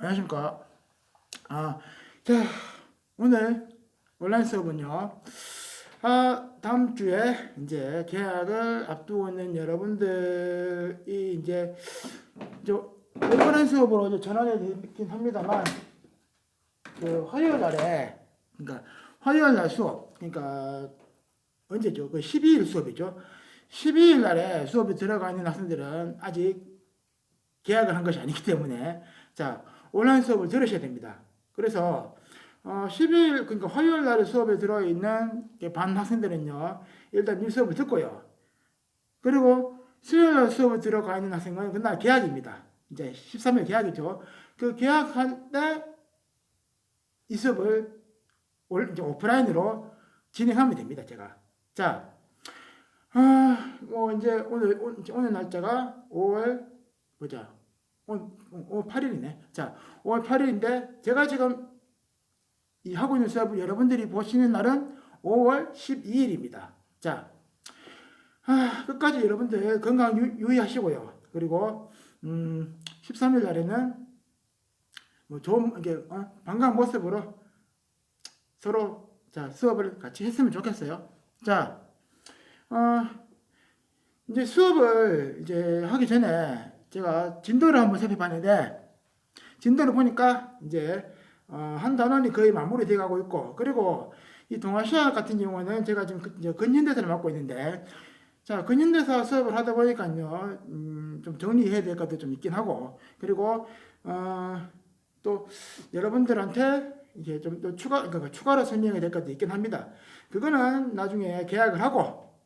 안녕하십니까. 자, 오늘 온라인 수업은요. 다음 주에 이제 개학을 앞두고 있는 여러분들이 이제 온라인 수업으로 이제 전환이 되긴 합니다만, 화요일 날에, 그러니까 화요일 날 수업, 그러니까 언제죠? 12일 수업이죠. 12일 날에 수업이 들어가 있는 학생들은 아직 계약을 한 것이 아니기 때문에 온라인 수업을 들으셔야 됩니다. 그래서 12일 그러니까 화요일 날 수업에 들어있는 반 학생들은요. 일단 이 수업을 듣고요. 그리고 수요일 날 수업에 들어가 있는 학생은 그날 계약입니다. 이제 13일 계약이죠. 그 계약할 때 이 수업을 이제 오프라인으로 진행하면 됩니다. 제가. 이제 오늘 날짜가 5월 보자. 오늘 8일이네. 5월 8일인데 제가 지금 이 하고 있는 수업을 여러분들이 보시는 날은 5월 12일입니다. 끝까지 여러분들 건강 유의하시고요. 그리고 13일 날에는 좋은 반가운 모습으로 서로 수업을 같이 했으면 좋겠어요. 이제 수업을 이제 하기 전에 제가 진도를 한번 살펴봤는데, 진도를 보니까 이제 한 단원이 거의 마무리되어 가고 있고, 그리고 이 동아시아 같은 경우는 제가 지금 근현대사를 맡고 있는데, 근현대사 수업을 하다 보니까요, 좀 정리해야 될 것도 좀 있긴 하고, 그리고 또 여러분들한테 이게 좀 또 추가로 설명해야 될 것도 있긴 합니다. 그거는 나중에 계약을 하고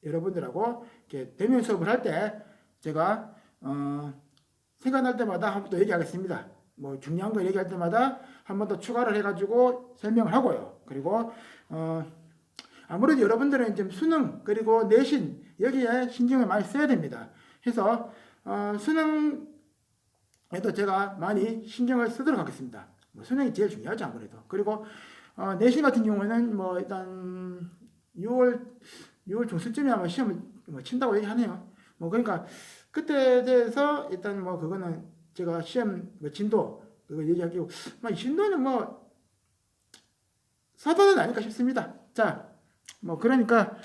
여러분들하고 이렇게 대면 수업을 할 때 제가 생각날 때마다 한 번 더 얘기하겠습니다. 중요한 거 얘기할 때마다 한 번 더 추가를 해가지고 설명을 하고요. 그리고 아무래도 여러분들은 이제 수능 그리고 내신 여기에 신경을 많이 써야 됩니다. 해서 수능에도 제가 많이 신경을 쓰도록 하겠습니다. 수능이 제일 중요하죠, 아무래도. 그리고 내신 같은 경우에는 일단 6월 중순쯤에 아마 시험을 친다고 얘기하네요. 그러니까 그때에 대해서 일단 그거는 제가 시험 진도 그거 얘기하기고 진도는 사도는 아닐까 싶습니다. 그러니까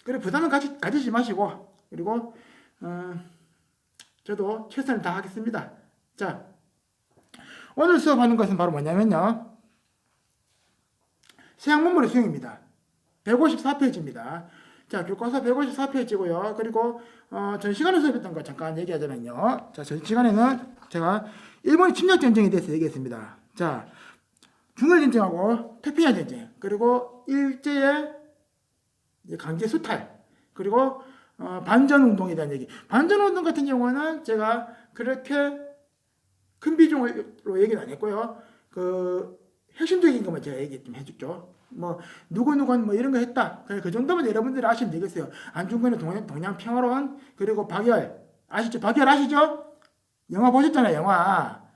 그래 부담은 가지지 마시고, 그리고 저도 최선을 다하겠습니다. 오늘 수업하는 것은 바로 뭐냐면요, 세학문물의 수용입니다. 154페이지입니다. 교과서 154페이지고요. 그리고 전 시간에 수업했던 거 잠깐 얘기하자면요. 전 시간에는 제가 일본의 침략 전쟁에 대해서 얘기했습니다. 중일 전쟁하고 태평양 전쟁, 그리고 일제의 강제 수탈, 그리고 반전 운동에 대한 얘기. 반전 운동 같은 경우는 제가 그렇게 큰 비중으로 얘기는 안 했고요. 핵심적인 것만 제가 얘기 좀 해줬죠. 누구누구는 이런 거 했다. 그 정도면 여러분들이 아시면 되겠어요. 안중근의 동양 평화론, 그리고 박열. 아시죠? 박열 아시죠? 영화 보셨잖아요, 영화.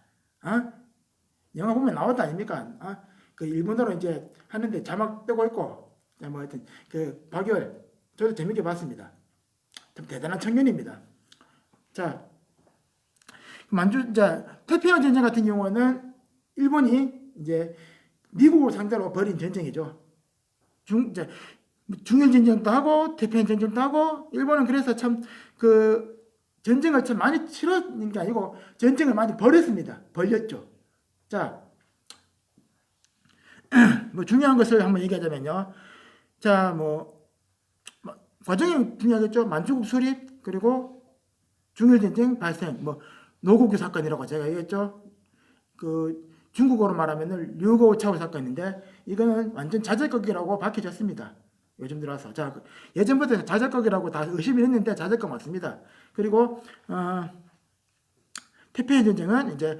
영화 보면 나왔다 아닙니까? 그 일본어로 이제 하는데 자막 뜨고 있고, 하여튼, 박열. 저도 재밌게 봤습니다. 참 대단한 청년입니다. 태평양 전쟁 같은 경우는 일본이 이제 미국을 상대로 벌인 전쟁이죠. 중일 전쟁도 하고 태평양 전쟁도 하고, 일본은 그래서 참 전쟁을 참 많이 치렀는 게 아니고 전쟁을 많이 벌였죠. 중요한 것을 한번 얘기하자면요. 과정이 중요하겠죠. 만주국 수립, 그리고 중일 전쟁 발생, 노국유 사건이라고 제가 얘기했죠. 중국어로 말하면 류고차오 사건인데, 이거는 완전 자잘극이라고 밝혀졌습니다. 요즘 들어서. 예전부터 자잘극이라고 다 의심을 했는데 자잘극 맞습니다. 그리고 태평양 전쟁은 이제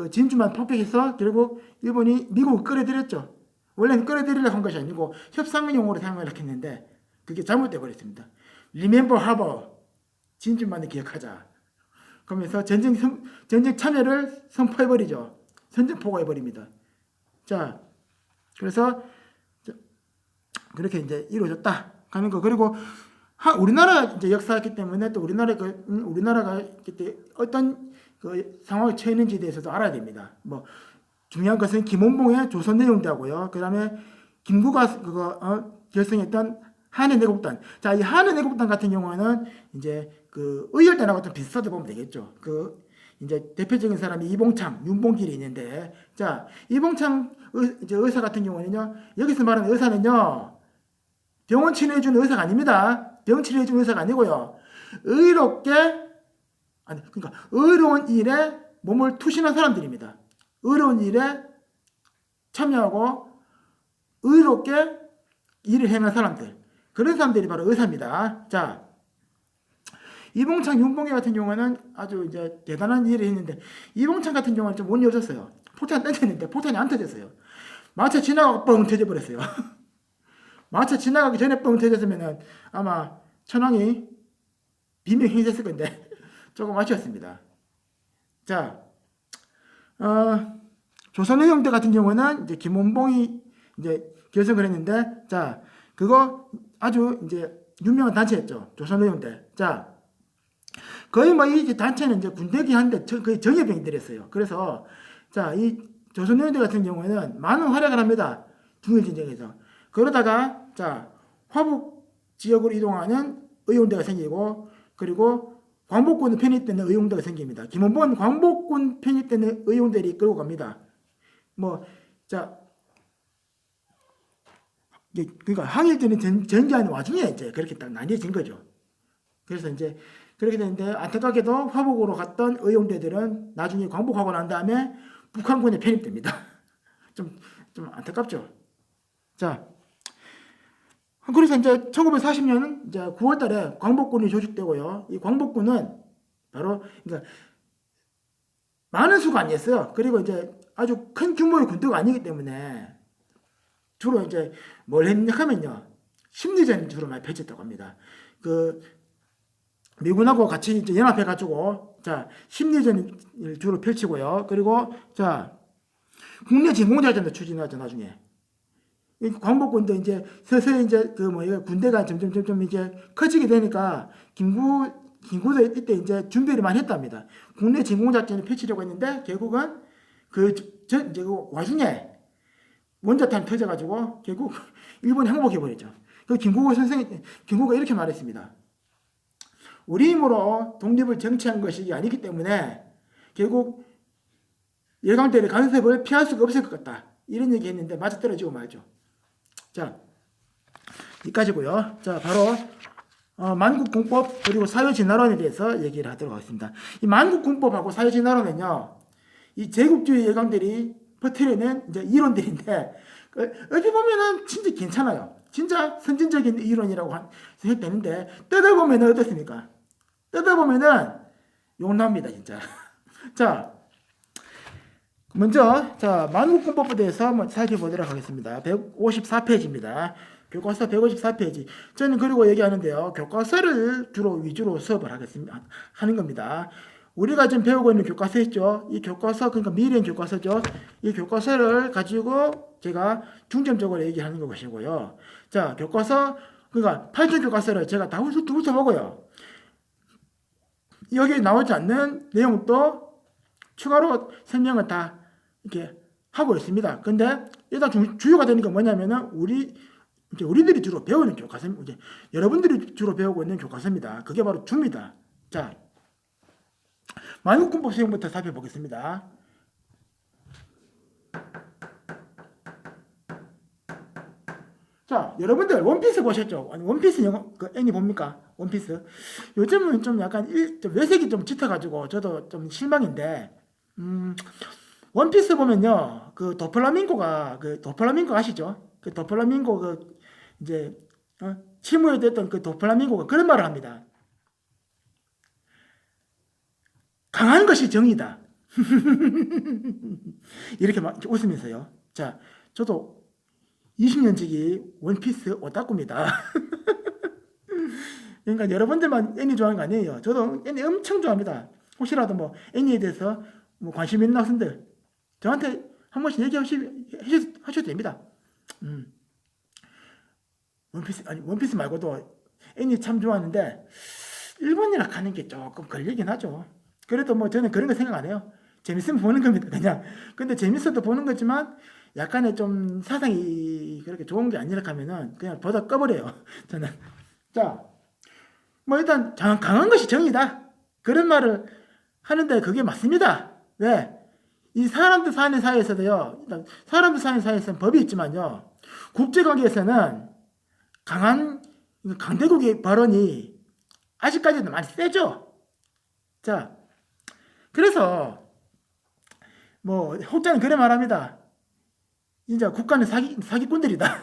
진주만 폭격해서 결국 일본이 미국을 끌어들였죠. 원래는 끌어들이려고 한 것이 아니고 협상용으로 사용을 했는데 그게 잘못돼 버렸습니다. Remember Harbor, 진주만을 기억하자. 그러면서 전쟁 참여를 선포해버리죠. 선전포고 해버립니다. 그래서 그렇게 이제 이루어졌다 하는 거. 그리고 우리나라 이제 역사였기 때문에 또 우리나라가 그때 어떤 그 상황에 처했는지에 대해서도 알아야 됩니다. 뭐 중요한 것은 김원봉의 조선 내용대하고요. 그다음에 김구가 결성했던 한해내곡단. 자, 이 한해내곡단 같은 경우는 이제 그 의열단하고 좀 비슷하다 보면 되겠죠. 그 이제 대표적인 사람이 이봉창, 윤봉길이 있는데, 자, 이봉창 의사 같은 경우는요, 여기서 말하는 의사는요, 병원 치료해주는 의사가 아닙니다. 병 치료해주는 의사가 아니고요. 그러니까 의로운 일에 몸을 투신한 사람들입니다. 의로운 일에 참여하고 의롭게 일을 행한 사람들. 그런 사람들이 바로 의사입니다. 자, 이봉창, 윤봉길 같은 경우는 아주 이제 대단한 일을 했는데, 이봉창 같은 경우는 좀 운이 없었어요. 포탄 던졌는데 포탄이 안 터졌어요. 마차 지나가고 뻥 터져버렸어요. 마차 지나가기 전에 뻥 터졌으면 아마 천황이 비명행세했을 건데 조금 아쉬웠습니다. 자, 조선의용대 같은 경우는 이제 김원봉이 이제 결성을 했는데, 자, 그거 아주 이제 유명한 단체였죠. 조선의용대. 자, 거의 뭐 이 단체는 이제 군대기 한데 거의 정예병들이었어요. 그래서 자, 이 조선의용대 같은 경우에는 많은 활약을 합니다. 중일전쟁에서. 그러다가 자, 화북 지역으로 이동하는 의용대가 생기고, 그리고 광복군 편입되는 의용대가 생깁니다. 김원봉은 광복군 편입되는 의용대를 이끌고 갑니다. 뭐, 자, 그러니까 항일전이 전개하는 와중에 이제 그렇게 딱 나뉘어진 거죠. 그래서 이제 그렇게 되는데, 안타깝게도 화북으로 갔던 의용대들은 나중에 광복하고 난 다음에 북한군에 편입됩니다. 좀 안타깝죠. 자, 그래서 이제 1940년 이제 9월 달에 광복군이 조직되고요. 이 광복군은 바로, 그러니까 많은 수가 아니었어요. 그리고 이제 아주 큰 규모의 군대가 아니기 때문에 주로 이제 뭘 했냐면요, 심리전 주로 많이 펼쳤다고 합니다. 그 미군하고 같이 이제 연합해가지고, 자, 심리전을 주로 펼치고요. 그리고 자, 국내 진공작전도 추진하죠, 나중에. 이 광복군도 이제 서서히 이제 군대가 점점 이제 커지게 되니까 김구도 이때 이제 준비를 많이 했답니다. 국내 진공작전을 펼치려고 했는데 결국은 이제 그 와중에 원자탄이 터져가지고 결국 일본이 항복해버렸죠. 그 김구가 이렇게 말했습니다. 우리 힘으로 독립을 정치한 것이 아니기 때문에 결국 열강대의 간섭을 피할 수가 없을 것 같다. 이런 얘기 했는데 맞아떨어지고 말죠. 자, 여기까지고요. 자, 바로 만국공법 그리고 사회진화론에 대해서 얘기를 하도록 하겠습니다. 이 만국공법하고 사회진화론은요, 이 제국주의 열강들이 퍼뜨려낸 이제 이론들인데, 어찌 보면은 진짜 괜찮아요. 진짜 선진적인 이론이라고 생각되는데, 뜯어보면 어떻습니까? 뜯어보면은 욕납니다, 진짜. 자, 먼저 자, 만국공법에 대해서 한번 살펴보도록 하겠습니다. 154페이지입니다. 교과서 154페이지. 저는 그리고 얘기하는데요, 교과서를 위주로 수업을 하는 겁니다. 우리가 지금 배우고 있는 교과서 있죠? 이 교과서, 그러니까 미래의 교과서죠. 이 교과서를 가지고 제가 중점적으로 얘기하는 것이고요. 자, 교과서, 그러니까 8종 교과서를 제가 다 훑어보고요. 여기에 나오지 않는 내용도 추가로 설명을 다 이렇게 하고 있습니다. 근데 일단 주요가 되는 게 뭐냐면은 우리들이 주로 배우는 교과서, 여러분들이 주로 배우고 있는 교과서입니다. 그게 바로 주입니다. 자, 만국공법 수용부터 살펴보겠습니다. 자, 여러분들 원피스 보셨죠? 원피스 영화 애니 봅니까? 원피스. 요즘은 좀 약간 외색이 좀 짙어가지고 저도 좀 실망인데, 원피스 보면요, 그 도플라밍고 아시죠? 그 도플라밍고 이제 침무에 됐던 그 도플라밍고가 그런 말을 합니다. 강한 것이 정의다. 이렇게 막 웃으면서요. 자, 저도 20년지기 원피스 오타쿠입니다. 그러니까 여러분들만 애니 좋아하는 거 아니에요. 저도 애니 엄청 좋아합니다. 혹시라도 뭐 애니에 대해서 뭐 관심 있는 학생들 저한테 한 번씩 얘기하셔도 됩니다. 원피스 말고도 애니 참 좋았는데 일본이라 하는 게 조금 걸리긴 하죠. 그래도 뭐 저는 그런 거 생각 안 해요. 재밌으면 보는 겁니다, 그냥. 근데 재밌어도 보는 거지만 약간의 좀 사상이 그렇게 좋은 게 아니라 하면은 그냥 보다 꺼버려요. 저는. 자, 뭐 일단 강한 것이 정이다. 그런 말을 하는데 그게 맞습니다. 왜? 이 사람들 사는 사이에서도요. 일단 사람들 사는 사이에서는 법이 있지만요. 국제관계에서는 강대국의 발언이 아직까지도 많이 세죠. 자, 그래서 뭐 혹자는 그래 말합니다. 진짜 국가는 사기꾼들이다.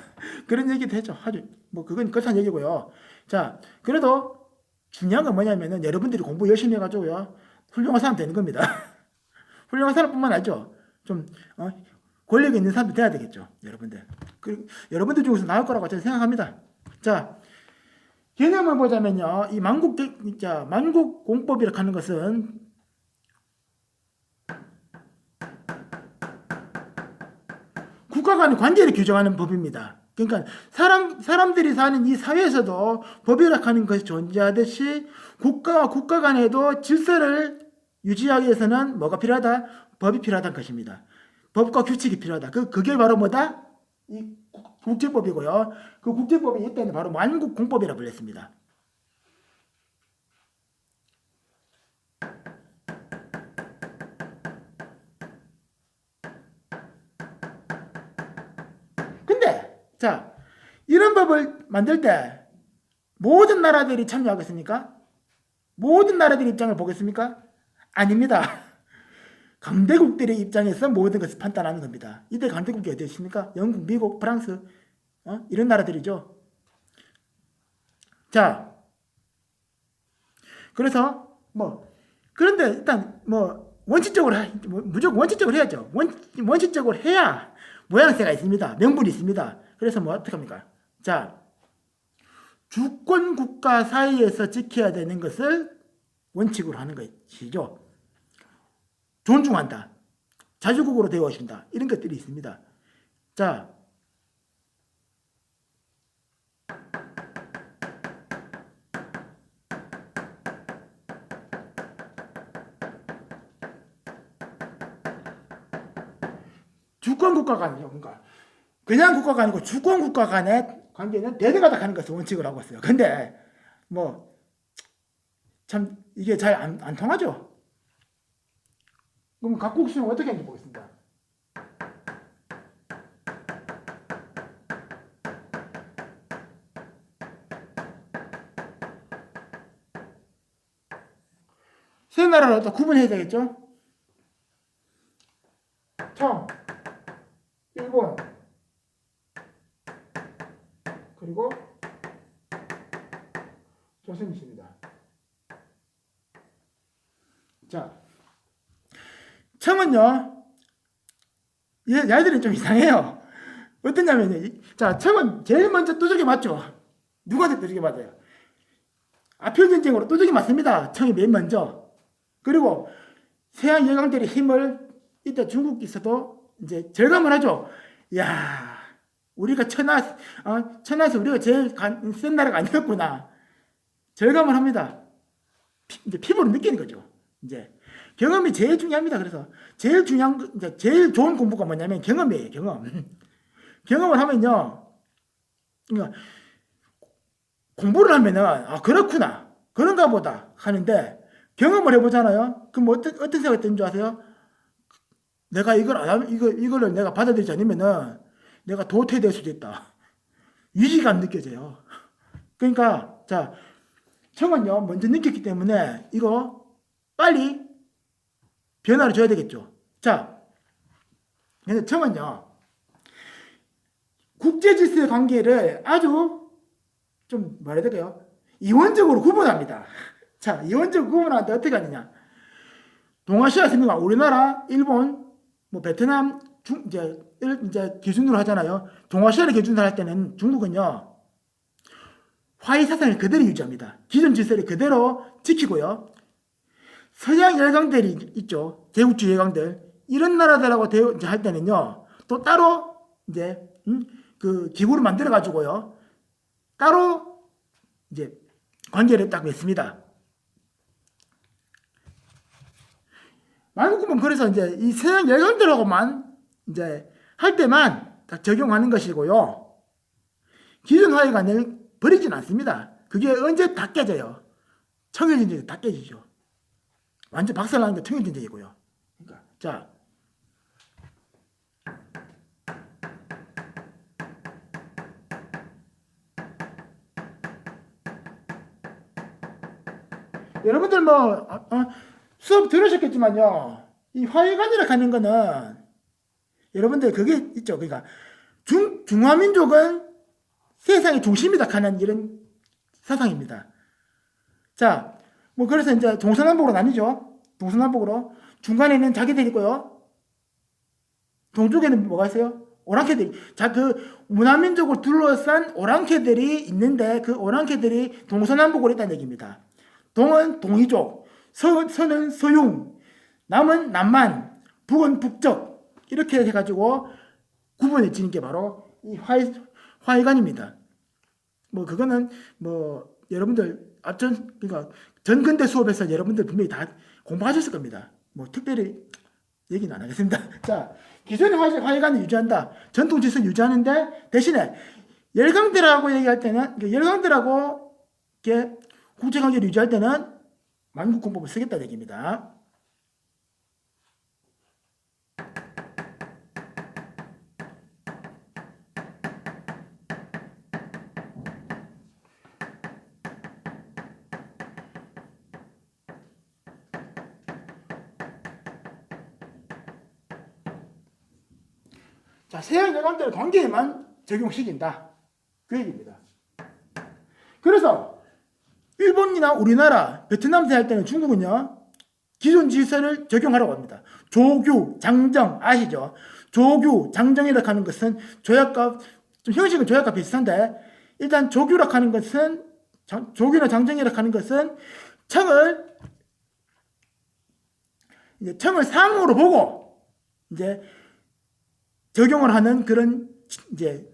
그런 얘기도 했죠. 아주 뭐 그건 그렇다는 얘기고요. 자, 그래도 중요한 건 뭐냐면은 여러분들이 공부 열심히 해가지고요 훌륭한 사람 되는 겁니다. 훌륭한 사람뿐만 아니죠. 좀 권력이 있는 사람도 돼야 되겠죠. 여러분들. 여러분들 중에서 나올 거라고 저는 생각합니다. 자, 개념을 보자면요. 이 만국공법이라고 하는 것은 국가 간의 관계를 규정하는 법입니다. 그러니까 사람들이 사는 이 사회에서도 법이라고 하는 것이 존재하듯이 국가와 국가 간에도 질서를 유지하기 위해서는 뭐가 필요하다? 법이 필요하다는 것입니다. 법과 규칙이 필요하다. 그게 바로 뭐다? 이 국제법이고요. 그 국제법이 이때는 바로 만국공법이라고 불렸습니다. 근데 자, 이런 법을 만들 때 모든 나라들이 참여하겠습니까? 모든 나라들의 입장을 보겠습니까? 아닙니다. 강대국들의 입장에서 모든 것을 판단하는 겁니다. 이때 강대국이 어디 있습니까? 영국, 미국, 프랑스 이런 나라들이죠. 자, 그래서 그런데 일단 원칙적으로 무조건 원칙적으로 해야죠. 원칙적으로 해야 모양새가 있습니다. 명분이 있습니다. 그래서 어떻게 합니까? 자, 주권 국가 사이에서 지켜야 되는 것을 원칙으로 하는 것이죠. 존중한다. 자주국으로 대우해준다. 이런 것들이 있습니다. 자, 주권 국가 간이요. 그러니까 그냥 국가가 아니고 주권 국가 간의 관계는 대등하다 하는 것을 원칙을 하고 있어요. 근데 참 이게 잘 안 통하죠. 그럼 각국 수용 어떻게 하는지 보겠습니다. 세 나라를 또 구분해야 되겠죠. 청, 일본, 그리고 조선이 있습니다. 자, 청은요, 얘들은 좀 이상해요. 어떠냐면요. 자, 청은 제일 먼저 두들겨 맞죠. 누구한테 두들겨 맞아요? 아편 전쟁으로 두들겨 맞습니다. 청이 맨 먼저. 그리고 서양 열강들의 힘을 이때 중국에서도 이제 절감을 하죠. 야, 우리가 천하에서 우리가 제일 센 나라가 아니었구나. 절감을 합니다. 이제 피부로 느끼는 거죠. 이제 경험이 제일 중요합니다. 그래서 제일 중요한, 이제 제일 좋은 공부가 뭐냐면 경험이에요. 경험. 경험을 하면요. 그러니까 공부를 하면은 그렇구나. 그런가 보다 하는데 경험을 해보잖아요. 그럼 어떤 생각이 드는 줄 아세요? 내가 이거를 내가 받아들이지 않으면은 내가 도태될 수도 있다. 위기감 느껴져요. 그러니까, 자, 청은요, 먼저 느꼈기 때문에 이거 빨리 변화를 줘야 되겠죠. 자, 근데 청은요, 국제 질서의 관계를 아주 좀 뭐라 해야 될까요? 이원적으로 구분합니다. 자, 이원적으로 구분하는데 어떻게 하느냐? 동아시아 있습니까? 우리나라, 일본, 베트남, 이제 기준으로 하잖아요. 동아시아를 기준으로 할 때는 중국은요, 화해 사상을 그대로 유지합니다. 기존 질서를 그대로 지키고요. 서양 열강들이 있죠. 제국주의 열강들. 이런 나라들하고 할 때는요, 또 따로 이제 그 기구를 만들어 가지고요, 따로 이제 관계를 딱 맺습니다. 만국군은 그래서 이제 이 서양 열강들하고만 이제 할 때만 딱 적용하는 것이고요. 기존 화해관을 버리진 않습니다. 그게 언제 다 깨져요? 청일전쟁에 다 깨지죠. 완전 박살나는 게 청일전쟁이고요. 그러니까 자, 여러분들 뭐 수업 들으셨겠지만요. 이 화해관이라 하는 거는 여러분들 그게 있죠. 그러니까 중화민족은 세상의 중심이다 하는 이런 사상입니다. 자, 뭐 그래서 이제 동서남북으로 나뉘죠. 동서남북으로 중간에는 자기들 있고요. 동쪽에는 뭐가 있어요? 오랑캐들이. 자, 그 문화민족을 둘러싼 오랑캐들이 있는데 그 오랑캐들이 동서남북으로 있다는 얘기입니다. 동은 동이족, 서는 서융, 남은 남만, 북은 북적 이렇게 해가지고 구분해 지는 게 바로 이 화해관입니다. 뭐 그거는 뭐 여러분들 앞전 그러니까 전근대 수업에서 여러분들 분명히 다 공부하셨을 겁니다. 뭐 특별히 얘기는 안 하겠습니다. 자, 기존의 화해관을 유지한다. 전통 질서 유지하는데 대신에 열강들하고 얘기할 때는 열강들하고 이렇게 국제관계를 유지할 때는 만국공법을 쓰겠다는 얘기입니다. 자, 서양 열강들의 관계에만 적용시킨다. 그 얘기입니다. 그래서 일본이나 우리나라, 베트남 때 할 때는 중국은요, 기존 질서를 적용하라고 합니다. 조규, 장정, 아시죠? 조규, 장정이라고 하는 것은 조약과, 좀 형식은 조약과 비슷한데, 일단 조규라고 하는 것은, 조규나 장정이라고 하는 것은 청을 상으로 보고, 이제, 적용을 하는 그런, 이제,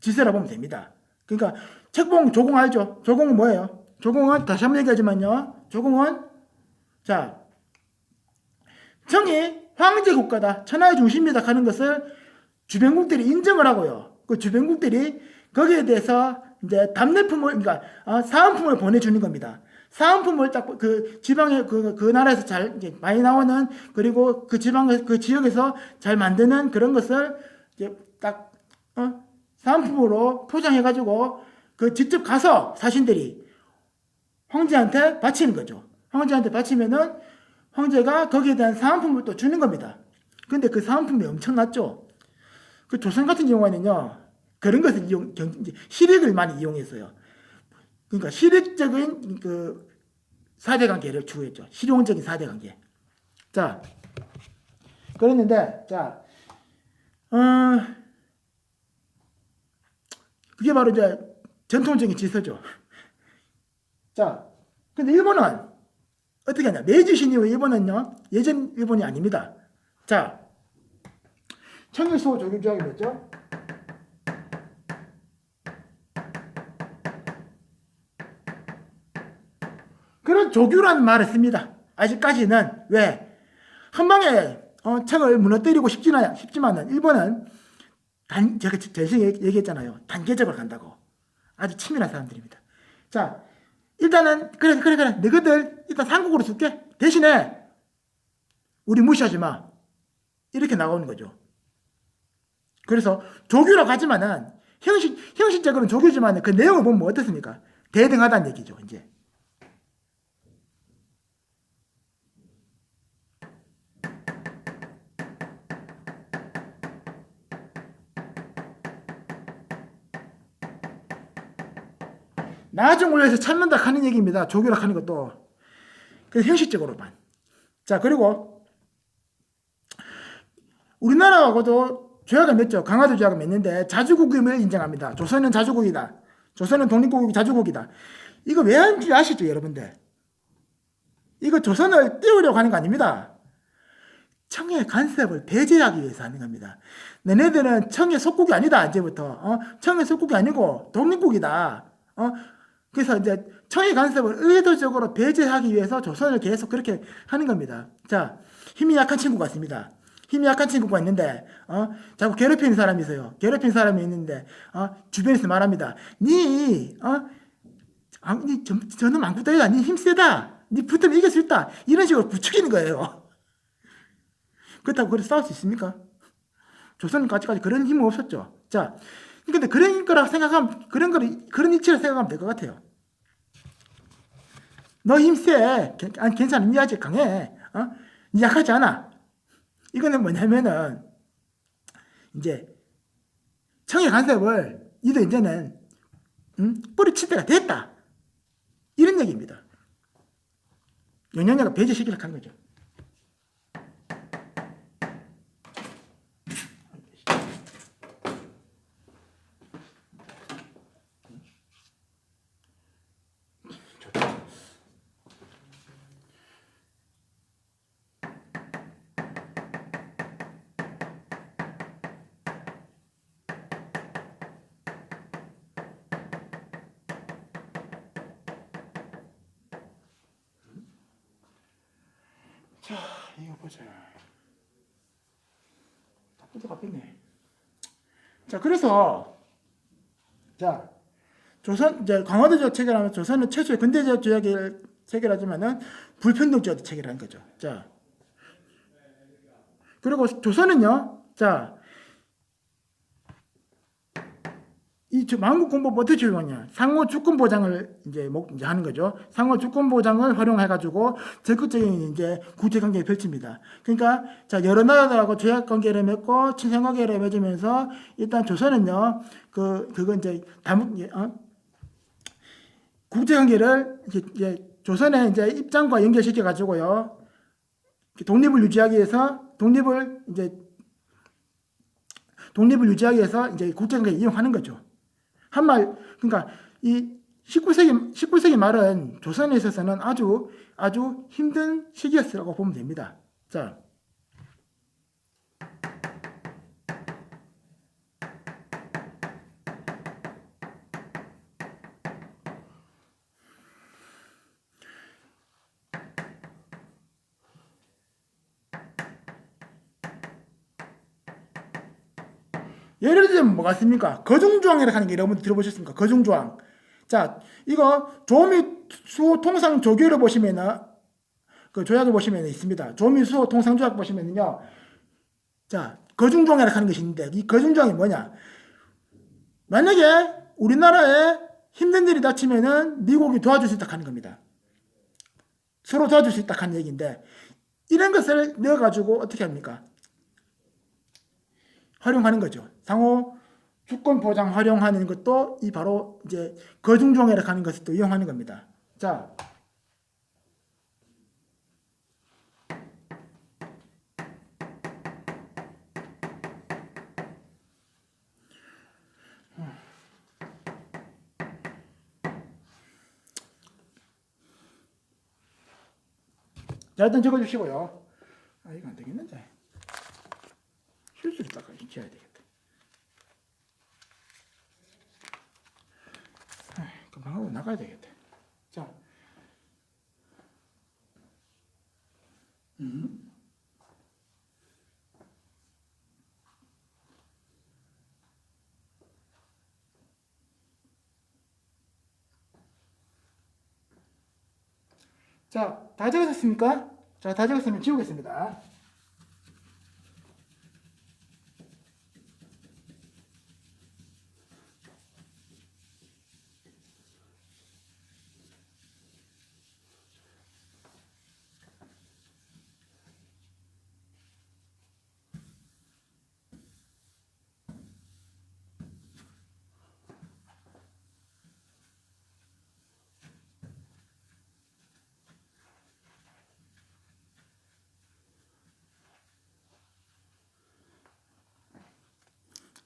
질서라고 보면 됩니다. 그러니까, 책봉, 조공 알죠? 조공은 뭐예요? 조공은, 다시 한번 얘기하지만요, 조공은, 자, 청이 황제 국가다, 천하의 중심이다 하는 것을 주변국들이 인정을 하고요. 그 주변국들이 거기에 대해서 이제 답례품을, 그러니까 사은품을 보내주는 겁니다. 사은품을 딱 그 지방에 그 나라에서 잘 이제 많이 나오는 그리고 그 지방에 그 지역에서 잘 만드는 그런 것을 이제 딱 사은품으로 포장해가지고 그 직접 가서 사신들이 황제한테 바치는 거죠. 황제한테 바치면은 황제가 거기에 대한 사은품을 또 주는 겁니다. 근데 그 사은품이 엄청났죠. 그 조선 같은 경우에는요, 그런 것을 실익을 많이 이용했어요. 그러니까 실익적인 그 사대관계를 추구했죠. 실용적인 사대관계. 자, 그랬는데, 자, 그게 바로 이제 전통적인 질서죠. 자, 근데 일본은 어떻게 하냐? 메이지 이후 일본은요, 예전 일본이 아닙니다. 자, 청일소 조규조약이 됐죠? 그런 조규라는 말을 씁니다. 아직까지는. 왜? 한 방에 청을 무너뜨리고 싶지만은 일본은 제가 전에 얘기했잖아요. 단계적으로 간다고. 아주 치밀한 사람들입니다. 자, 일단은 그래 너희들 일단 삼국으로 줄게. 대신에 우리 무시하지 마. 이렇게 나오는 거죠. 그래서 조규라고 하지만은 형식적으로는 조규지만 그 내용을 보면 어떻습니까? 대등하다는 얘기죠. 이제. 나중 올려서 찾는다 하는 얘기입니다. 조교라 하는 것도. 그래서 형식적으로만. 자, 그리고 우리나라하고도 조약을 맺죠. 강화도 조약을 맺는데 자주국임을 인정합니다. 조선은 자주국이다. 조선은 독립국이고 자주국이다. 이거 왜 하는지 아시죠, 여러분들? 이거 조선을 띄우려고 하는 거 아닙니다. 청의 간섭을 배제하기 위해서 하는 겁니다. 너네들은 청의 속국이 아니다, 이제부터. 청의 속국이 아니고 독립국이다. 그래서 이제 청해 간섭을 의도적으로 배제하기 위해서 조선을 계속 그렇게 하는 겁니다. 자, 힘이 약한 친구가 있습니다. 힘이 약한 친구가 있는데, 자꾸 괴롭히는 사람이 있어요. 괴롭히는 사람이 있는데, 주변에서 말합니다. 저놈 안구더기다. 니 힘세다. 니 붙으면 이길 수 있다. 이런 식으로 부추기는 거예요. 그렇다고 그렇게 싸울 수 있습니까? 조선까지까지 그런 힘은 없었죠. 자, 근데 그런 거라고 생각하면, 그런 이치를 생각하면 될 것 같아요. 너 힘세. 괜찮아. 니 아직 강해. 니 약하지 않아. 이거는 뭐냐면은, 이제, 청해 간섭을, 니도 이제는, 뿌리칠 때가 됐다. 이런 얘기입니다. 영향력을 배제시키려고 하는 거죠. 자, 이거 보자. 다 바뀌네. 자, 그래서, 자, 이제 강화도적 체결하면 조선은 최초의 근대적 조약을 체결하지만은 불평등적 체결한 거죠. 자, 그리고 조선은요, 자, 이 만국공법 어떻게 적용하냐? 상호 주권 보장을 이제 하는 거죠. 상호 주권 보장을 활용해가지고 적극적인 이제 국제 관계를 펼칩니다. 그러니까 자 여러 나라들하고 조약 관계를 맺고 친선 관계를 맺으면서 일단 조선은요, 그거 이제 국제 관계를 이제 조선의 이제 입장과 연결시켜 가지고요, 독립을 유지하기 위해서 이제 국제 관계를 이용하는 거죠. 그러니까 이 19세기 말은 조선에 있어서는 아주 힘든 시기였다고 보면 됩니다. 자, 예를 들면 뭐가 있습니까? 거중조항이라고 하는 게 여러분들 들어보셨습니까? 거중조항. 자, 이거 조미 수호 통상 조교를 보시면은 그 조약을 보시면 있습니다. 조미 수호 통상 조약 보시면은요. 자, 거중조항이라고 하는 것이 있는데 이 거중조항이 뭐냐? 만약에 우리나라에 힘든 일이 닥치면은 미국이 도와줄 수 있다 하는 겁니다. 서로 도와줄 수 있다 하는 얘기인데 이런 것을 넣어가지고 어떻게 합니까? 활용하는 거죠. 상호 주권 보장 활용하는 것도 이 바로 이제 거중조항이라고 하는 것을 또 이용하는 겁니다. 자, 일단 적어주시고요. 이거 안 되겠는데. 실수를 딱 지어야 되겠다. 금방 하고 나가야 되겠다. 자, 자, 다 적으셨습니까? 자, 다 적었으면 지우겠습니다.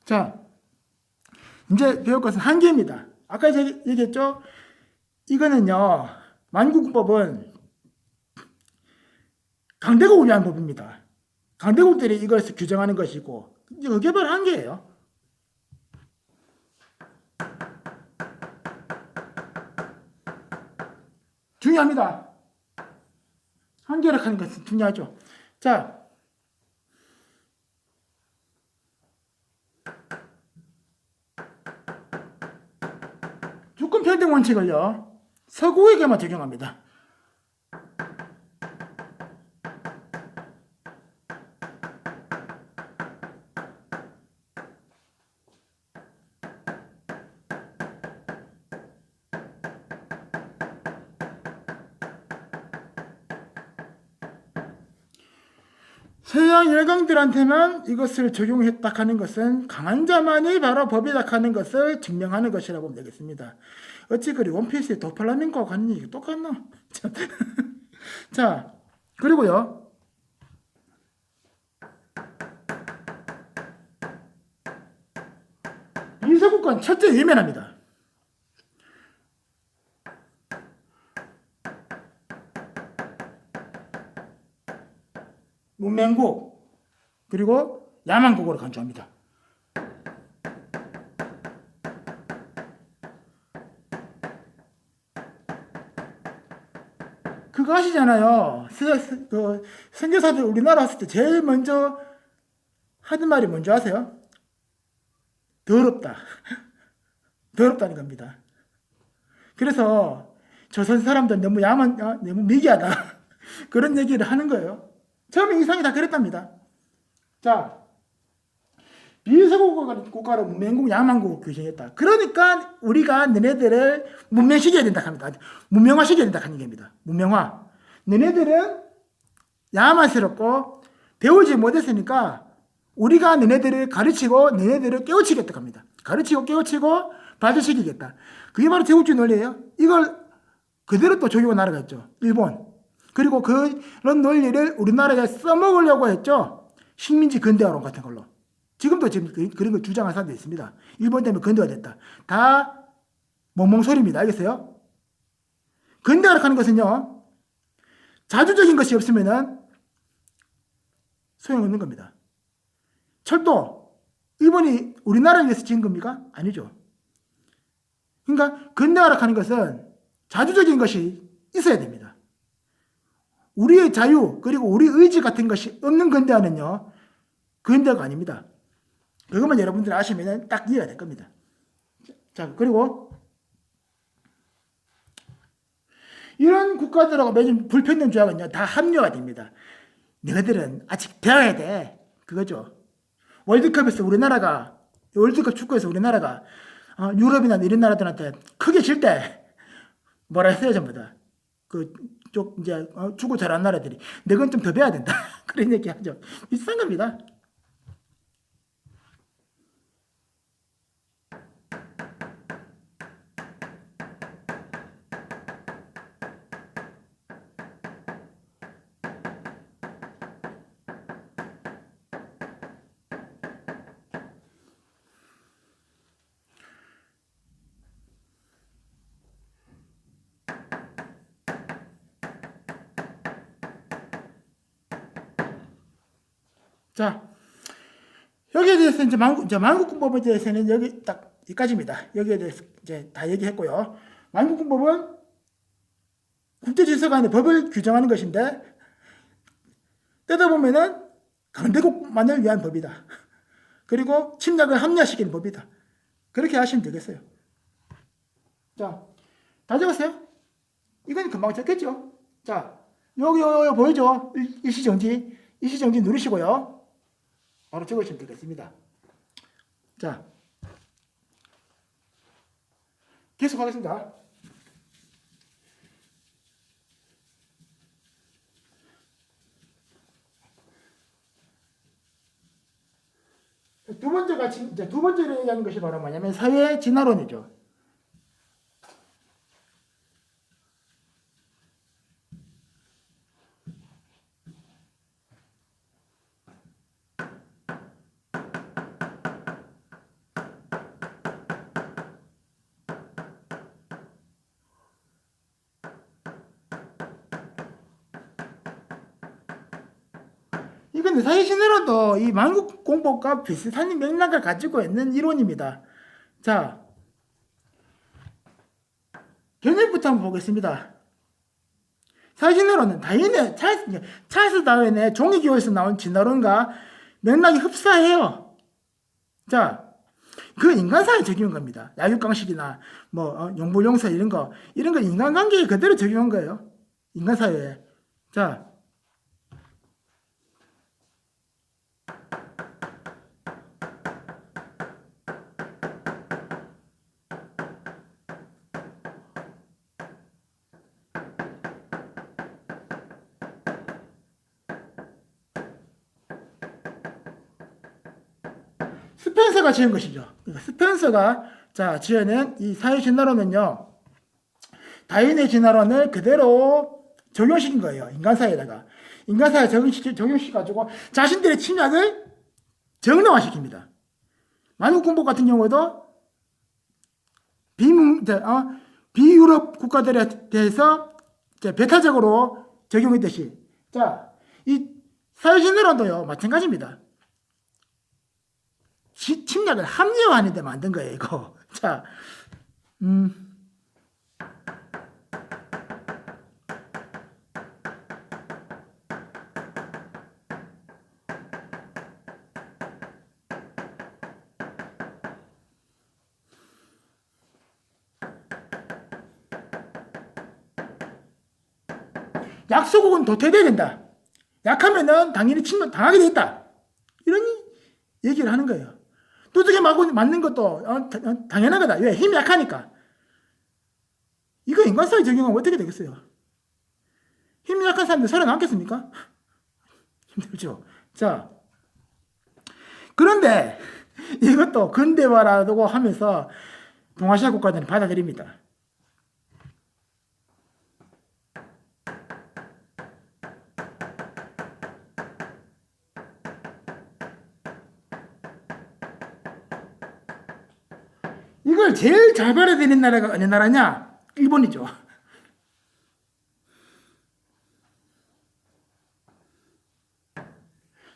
자, 이제 배울 것은 한계입니다. 아까 얘기했죠? 이거는요, 만국법은 강대국을 위한 법입니다. 강대국들이 이것을 규정하는 것이고, 이게 바로 한계예요. 중요합니다. 한계력하는 것은 중요하죠. 자, 주권 평등 원칙을요, 서구에게만 적용합니다. 서양 열강들한테만 이것을 적용했다 하는 것은 강한 자만이 바로 법이다 하는 것을 증명하는 것이라고 보면 되겠습니다. 어찌 그리 원피스의 도팔라민고와 관련이 이게 똑같나? 자, 그리고요. 비서국가는 첫째 외면합니다. 문명국 그리고 야만국으로 간주합니다. 그거 아시잖아요. 선교사들 우리나라 왔을 때 제일 먼저 하는 말이 뭔지 아세요? 더럽다. 더럽다는 겁니다. 그래서 조선 사람들 너무 너무 미개하다. 그런 얘기를 하는 거예요. 처음에 이상이 다 그랬답니다. 자, 비서국 국가로 문명국, 야만국을 규정했다. 그러니까 우리가 너네들을 문명시켜야 된다 합니다. 문명화시켜야 된다 하는 얘기입니다. 문명화. 너네들은 야만스럽고 배우지 못했으니까 우리가 너네들을 가르치고 너네들을 깨우치겠다 합니다. 가르치고 깨우치고 발전시키겠다. 그게 바로 제국주의 논리예요. 이걸 그대로 또 적용한 나라가 있죠. 일본. 그리고 그런 논리를 우리나라에 써먹으려고 했죠. 식민지 근대화론 같은 걸로. 지금도 그런 걸 주장하는 사람도 있습니다. 일본 때문에 근대화 됐다. 다 멍멍소리입니다. 알겠어요? 근대화라고 하는 것은요, 자주적인 것이 없으면은 소용없는 겁니다. 철도, 일본이 우리나라를 위해서 지은 겁니까? 아니죠. 그러니까 근대화라고 하는 것은 자주적인 것이 있어야 됩니다. 우리의 자유 그리고 우리 의지 같은 것이 없는 근대화는요, 근대화가 아닙니다. 그것만 여러분들 아시면 딱 이해가 될 겁니다. 자, 그리고 이런 국가들하고 맺은 불평등 조약은요, 다 합리화가 됩니다. 너희들은 아직 배워야 돼. 그거죠. 월드컵에서 우리나라가, 월드컵 축구에서 우리나라가 유럽이나 이런 나라들한테 크게 질 때 뭐라 했어요, 전부 다. 그쪽 이제 축구 잘하는 나라들이 너건 좀 더 배워야 된다. 그런 얘기 하죠. 비싼 겁니다. 자, 여기에 대해서 이제 만국군법에 대해서는 여기 딱 여기까지입니다. 여기에 대해서 이제 다 얘기했고요. 만국군법은 국제질서간의 법을 규정하는 것인데, 뜯어보면은 강대국만을 위한 법이다. 그리고 침략을 합리화시키는 법이다. 그렇게 하시면 되겠어요. 자, 다 적었어요? 이건 금방 적겠죠? 자, 여기 보이죠? 일시정지. 일시정지 누르시고요. 바로 적으시면 되겠습니다. 자, 계속하겠습니다. 두 번째가 이제 두 번째로 얘기하는 것이 바로 뭐냐면 사회 진화론이죠. 이건 사회 진화론도 이 만국공법과 비슷한 맥락을 가지고 있는 이론입니다. 자, 개념부터 한번 보겠습니다. 사실로는 다윈의 찰스 다윈의 종이교에서 나온 진화론과 맥락이 흡사해요. 자, 그 인간사에 적용한 겁니다. 야육강식이나 용불용서 이런 거 인간관계에 그대로 적용한 거예요. 인간사회에. 자, 스펜서가 지은 것이죠. 스펜서가 지어낸 이 사회진화론은요, 다윈의 진화론을 그대로 적용시킨 거예요. 인간사회에다가. 인간사회에 적용시켜가지고 자신들의 침략을 정량화시킵니다. 만국군복 같은 경우도 비유럽 국가들에 대해서 배타적으로 적용했듯이, 이 사회진화론도요, 마찬가지입니다. 침략을 합리화하는 데 만든 거예요, 이거. 약소국은 도태돼야 된다. 약하면은 당연히 침략 당하게 돼 있다. 이런 얘기를 하는 거예요. 두둑이 맞는 것도 당연한 거다. 왜? 힘이 약하니까. 이거 인간사회 적용하면 어떻게 되겠어요? 힘이 약한 사람들 살아남겠습니까? 힘들죠. 그런데 이것도 근대화라고 하면서 동아시아 국가들은 받아들입니다. 이걸 제일 잘 받아들이는 나라가 어느 나라냐? 일본이죠.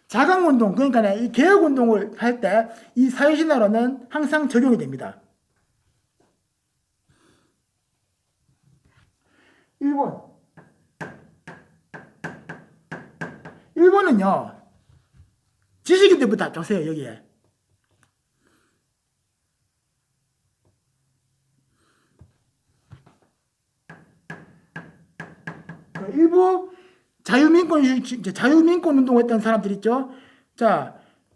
자강운동, 그러니까 이 개혁운동을 할 때 이 사회신화론은 항상 적용이 됩니다. 일본은요, 지식인들부터 앞장서요, 여기에. 일부 자유민권 운동했던 사람들 있죠.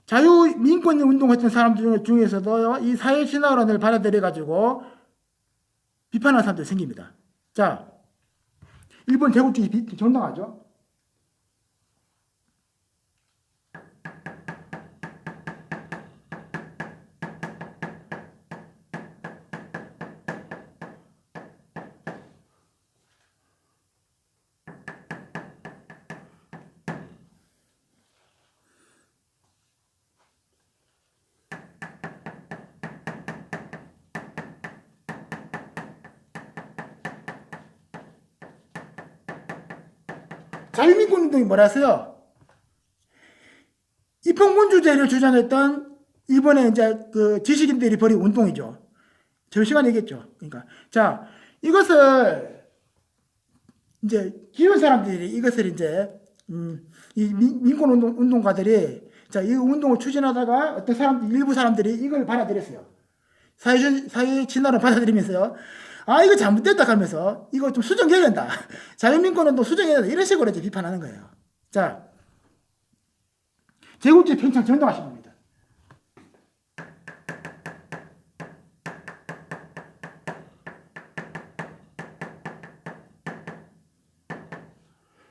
자유민권 운동했던 사람들 중에서도 이 사회신화론을 받아들여가지고 비판하는 사람들이 생깁니다. 일본 제국주의 정당하죠. 자유민권 운동이 뭐라서요? 입헌군주제를 주장했던 일본의 그 지식인들이 벌인 운동이죠. 저 시간에 얘기했죠. 그러니까 이것을 기존 사람들이 이것을 이 민권 운동가들이 이 운동을 추진하다가 어떤 일부 사람들이 이걸 받아들였어요. 사회 진화를 받아들이면서요. 이거 잘못됐다 하면서 이거 좀 수정해야 된다. 자유민권운동 수정해야 된다. 이런 식으로 이제 비판하는 거예요. 제국주의 편찬 정당화신 겁니다.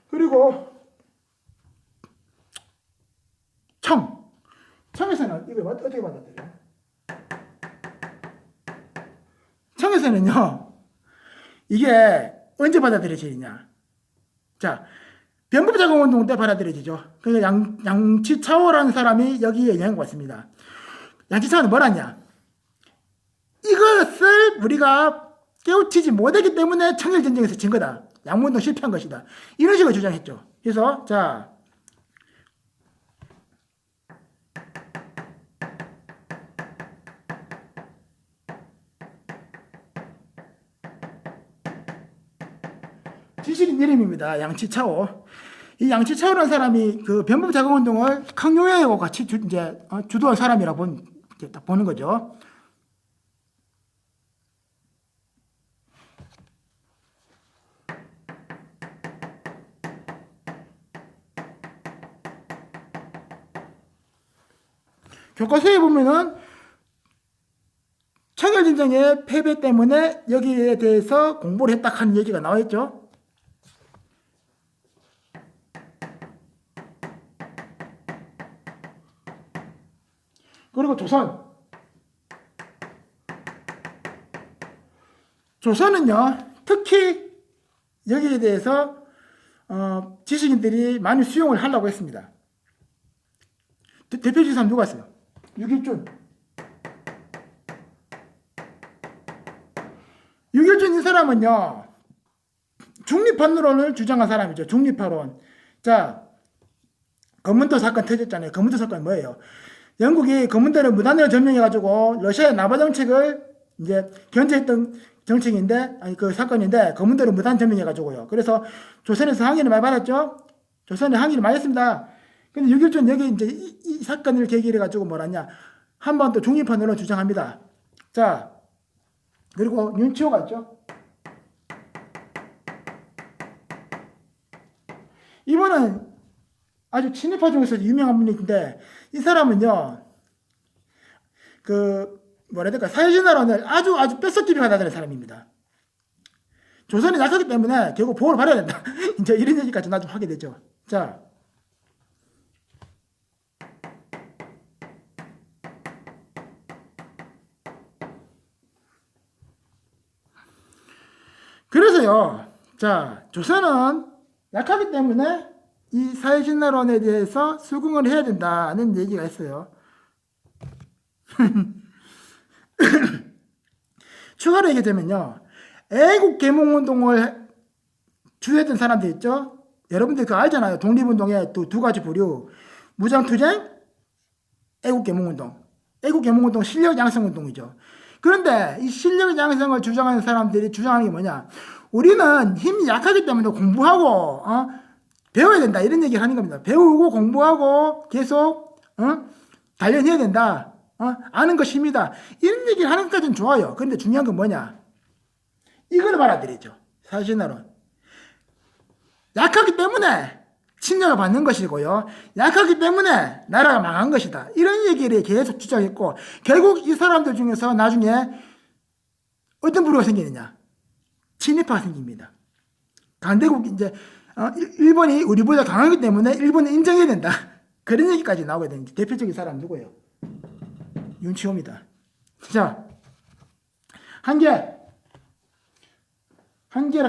그리고 청에서는 이걸 어떻게 받아들여요? 청에서는요, 이게 언제 받아들여지냐? 변법자금운동 때 받아들여지죠. 그러니까 양치차오라는 사람이 여기에 영향을 받습니다. 양치차오는 뭐라냐? 이것을 우리가 깨우치지 못했기 때문에 청일전쟁에서 진 거다. 양문운동 실패한 것이다. 이런 식으로 주장했죠. 그래서 지식인 이름입니다. 양치차오. 이 양치차오라는 사람이 그 변법 자금 운동을 강요해하고 같이 주도한 사람이라고 딱 보는 거죠. 교과서에 보면은 청일전쟁의 패배 때문에 여기에 대해서 공부를 했다 하는 얘기가 나와 있죠. 그리고 조선은요, 특히 여기에 대해서 지식인들이 많이 수용을 하려고 했습니다. 대표적인 사람 누가 있어요? 유길준. 유길준 이 사람은요, 중립판론을 주장한 사람이죠. 중립파론. 자, 검문도 사건 터졌잖아요. 검문도 사건이 뭐예요? 영국이 검문도를 무단으로 점령해가지고 러시아의 나바 정책을 이제 견제했던 정책인데, 아니 그 사건인데, 검문도를 무단 점령해가지고요. 그래서 조선에서 항의를 많이 받았죠. 조선에 항의를 많이 했습니다. 근데 6.1전 여기 이제 이 사건을 계기로 해가지고 뭐라냐, 한반도 중립판론을 주장합니다. 자, 그리고 윤치호가 있죠. 이분은 아주 친일파 중에서 유명한 분인데, 이 사람은요, 그 뭐라 해야 될까, 사회진화론을 아주 뼛속깊이 받아들인 사람입니다. 조선이 약하기 때문에 결국 보호를 받아야 된다. 이제 이런 얘기까지 나중에 하게 되죠. 자, 그래서요, 자, 조선은 약하기 때문에 이 사회진화론에 대해서 수긍을 해야 된다는 얘기가 있어요. 추가로 얘기하자면요, 애국개몽운동을 주도했던 사람들 있죠? 여러분들 그거 알잖아요. 독립운동의 또 두 가지 부류. 무장투쟁, 애국개몽운동. 애국개몽운동 실력 양성운동이죠. 그런데 이 실력 양성을 주장하는 사람들이 주장하는 게 뭐냐? 우리는 힘이 약하기 때문에 공부하고 배워야 된다, 이런 얘기를 하는 겁니다. 배우고 공부하고 계속 단련해야 된다. 아는 것이 힘이다. 이런 얘기를 하는 것까지는 좋아요. 그런데 중요한 건 뭐냐? 이걸 받아들이죠. 사실은 약하기 때문에 침략을 받는 것이고요. 약하기 때문에 나라가 망한 것이다. 이런 얘기를 계속 주장했고, 결국 이 사람들 중에서 나중에 어떤 부류가 생기느냐? 친일파가 생깁니다. 강대국 이제 일본이 우리보다 강하기 때문에 일본을 인정해야 된다. 그런 얘기까지 나오게 되는 대표적인 사람 누구예요? 윤치호입니다. 자, 한계라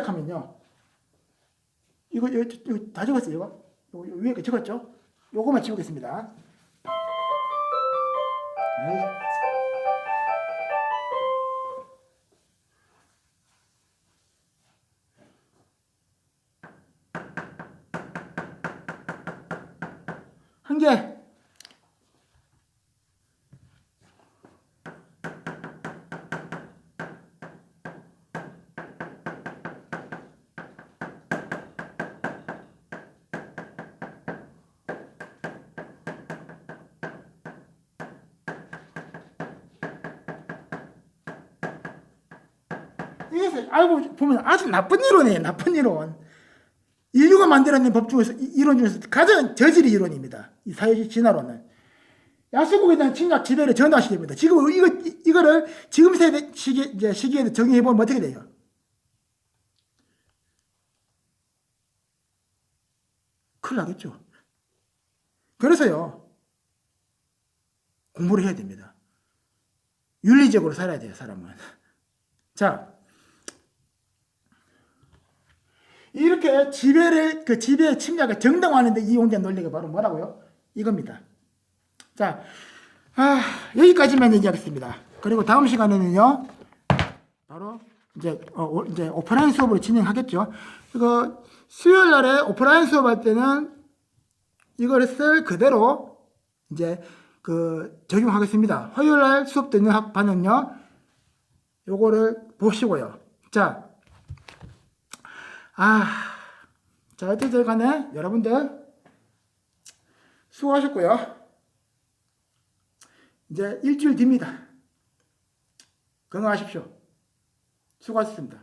하면요. 이거 다 적었어요, 이거? 위에 거 적었죠? 요거만 지우겠습니다. 한계. 이게 알고 보면 아주 나쁜 이론이에요. 나쁜 이론. 인류가 만들어낸 법 중에서 이론 중에서 가장 저질의 이론입니다. 이 사회주의 진화론은 약소국에 대한 침략 지배를 전환시킵니다. 지금 이거를 지금 세대 시기에 적용해 보면 어떻게 돼요? 큰일 나겠죠. 그래서요, 공부를 해야 됩니다. 윤리적으로 살아야 돼요, 사람은. 자, 이렇게 지배의 침략을 정당화하는데 이용된 논리가 바로 뭐라고요? 이겁니다. 자, 여기까지만 얘기하겠습니다. 그리고 다음 시간에는요, 바로 이제 오프라인 수업으로 진행하겠죠. 이거 수요일 날에 오프라인 수업할 때는 이것을 그대로 이제 적용하겠습니다. 화요일 날 수업 듣는 반은요, 요거를 보시고요. 자, 자, 어쨌든 간에 여러분들 수고하셨고요. 이제 일주일 뒤입니다. 건강하십시오. 수고하셨습니다.